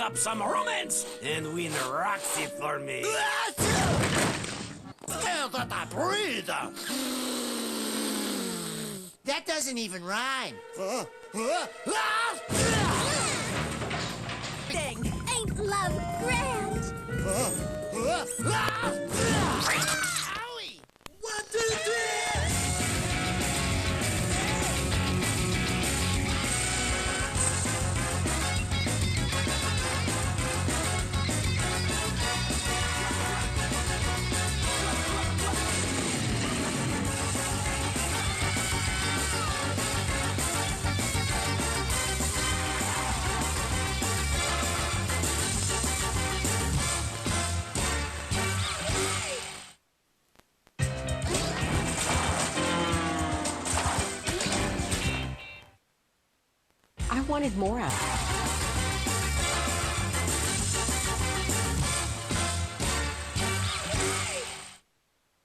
up some romance and win Roxy for me. Can't let that breathe. That doesn't even rhyme. Dang, ain't love grand? Owie! What is this? I wanted more of it.